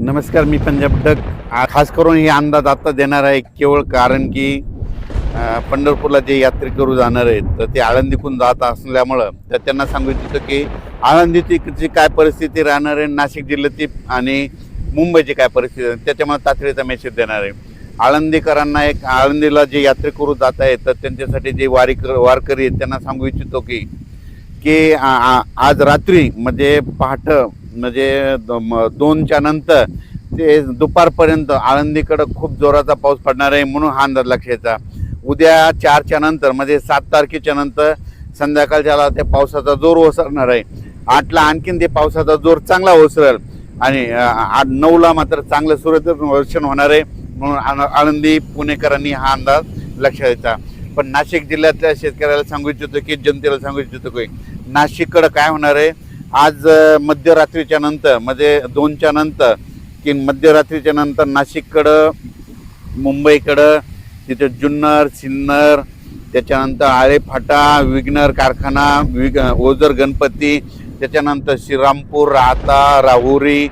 नमस्कार, मी पंजाब डक. खास करून हे अंदाज आता देणार आहे केवळ कारण की पंढरपूरला जे यात्रेकरू जाणार आहेत तर ते आळंदीतून जात असल्यामुळं तर त्यांना सांगू इच्छितो की आळंदीची काय परिस्थिती राहणार आहे, नाशिक जिल्ह्याची आणि मुंबईची काय परिस्थिती आहे त्याच्यामुळे तातडीचा मेसेज देणार आहे. आळंदीकरांना एक आळंदीला जे यात्रेकरू जात आहेत तर त्यांच्यासाठी जे वारकरी आहेत त्यांना सांगू इच्छितो की आज रात्री म्हणजे पहाट म्हणजे 2च्या नंतर ते दुपारपर्यंत आळंदीकडं खूप जोराचा पाऊस पडणार आहे, म्हणून हा अंदाज लक्षात. उद्या 4च्या नंतर म्हणजे 7 तारखेच्या नंतर संध्याकाळच्याला त्या पावसाचा जोर ओसरणार आहे. 8ला आणखीन ते पावसाचा जोर चांगला ओसरेल आणि 9ला मात्र चांगलं सूर्यदर्शन होणार आहे, म्हणून आळंदी पुणेकरांनी हा अंदाज लक्षात द्यायचा. पण नाशिक जिल्ह्यातल्या शेतकऱ्याला सांगू इच्छितो की जनतेला सांगू इच्छितो की नाशिककडं काय होणार आहे आज मध्यरात्रीच्या नंतर म्हणजे 2च्या नंतर की मध्यरात्रीच्या नंतर नाशिककडं मुंबईकडं तिथे जुन्नर सिन्नर त्याच्यानंतर आळेफाटा विघ्नर कारखाना ओझर गणपती त्याच्यानंतर श्रीरामपूर राहता राहुरी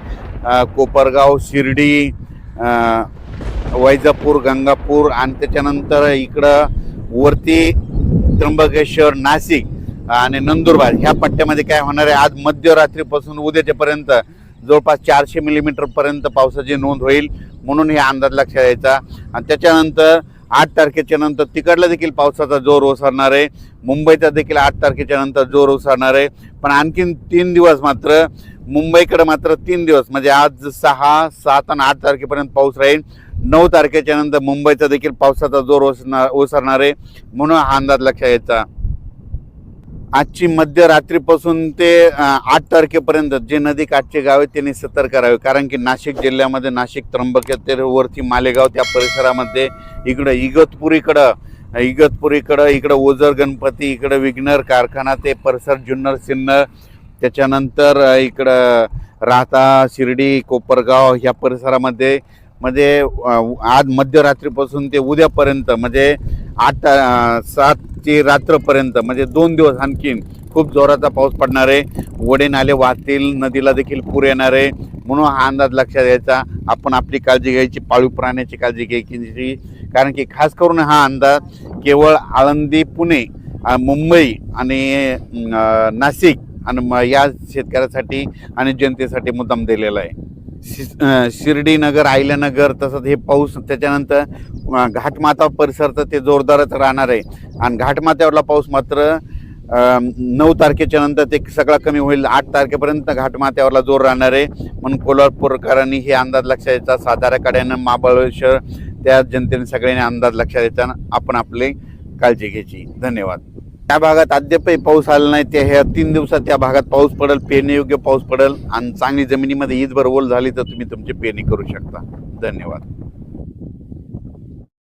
कोपरगाव शिर्डी वैजापूर गंगापूर आणि त्याच्यानंतर इकडं वरती त्र्यंबकेश्वर नाशिक आणि नंदुरबार ह्या पट्ट्यामध्ये काय होणार आहे आज मध्यरात्रीपासून उद्याच्यापर्यंत जवळपास 400 मिलीमीटर पर्यंत पावसाची नोंद होईल, म्हणून हे अंदाज लक्षात यायचा. आणि त्याच्यानंतर 8 तारखेच्या नंतर तिकडला देखील पावसाचा जोर ओसरणार आहे, मुंबईचा देखील 8 तारखेच्या नंतर जोर ओसरणार आहे. पण आणखीन 3 दिवस मात्र मुंबईकडे मात्र 3 दिवस म्हणजे आज 6, 7 आणि 8 तारखेपर्यंत पाऊस राहील. 9 तारखेच्या नंतर मुंबईचा देखील पावसाचा जोर ओसरणार आहे, म्हणून हा अंदाज लक्षात यायचा. आजची मध्यरात्रीपासून ते 8 तारखेपर्यंत जे नदीकाठचे गाव आहेत त्यांनी सतर्क राहावे, कारण की नाशिक जिल्ह्यामध्ये नाशिक त्र्यंबकेश्वरवरती मालेगाव त्या परिसरामध्ये इकडं इगतपुरीकडं इकडं ओझर गणपती इकडं विघ्नर कारखाना ते परिसर जुन्नर सिन्नर त्याच्यानंतर इकडं राहता शिर्डी कोपरगाव ह्या परिसरामध्ये म्हणजे आज मध्यरात्रीपासून ते उद्यापर्यंत म्हणजे 7ची रात्रपर्यंत म्हणजे 2 दिवस आणखीन खूप जोराचा पाऊस पडणार आहे. वडे नाले वाहतील, नदीला देखील पूर येणार आहे, म्हणून हा अंदाज लक्षात घ्यायचा. आपण आपली काळजी घ्यायची, पाळीव प्राण्याची काळजी घ्यायची, कारण की खास करून हा अंदाज केवळ आळंदी पुणे मुंबई आणि नाशिक आणि या शेतकऱ्यासाठी आणि जनतेसाठी मुद्दाम दिलेला आहे. शिर्डीनगर अहिल्यानगर तसंच हे पाऊस त्याच्यानंतर घाटमाथा परिसराचं ते जोरदारच राहणार आहे. आणि घाटमाथ्यावरला पाऊस मात्र 9 तारखेच्या नंतर ते सगळा कमी होईल. 8 तारखेपर्यंत घाटमाथ्यावरला जोर राहणार आहे, म्हणून कोल्हापूरकरांनी हे अंदाज लक्षात यायचा. साताऱ्याकड्यानं महाबळेश्वर त्या जनतेने सगळ्यांनी अंदाज लक्षात यायचा. आपण आपली काळजी घ्यायची. धन्यवाद. त्या भागात अद्यापही पाऊस आला नाही, ते ह्या 3 दिवसात त्या भागात पाऊस पडेल, पेरणीयोग्य पाऊस पडेल आणि चांगली जमिनीमध्ये ईजभर ओल झाली तर तुम्ही तुमची पेरणी करू शकता. धन्यवाद.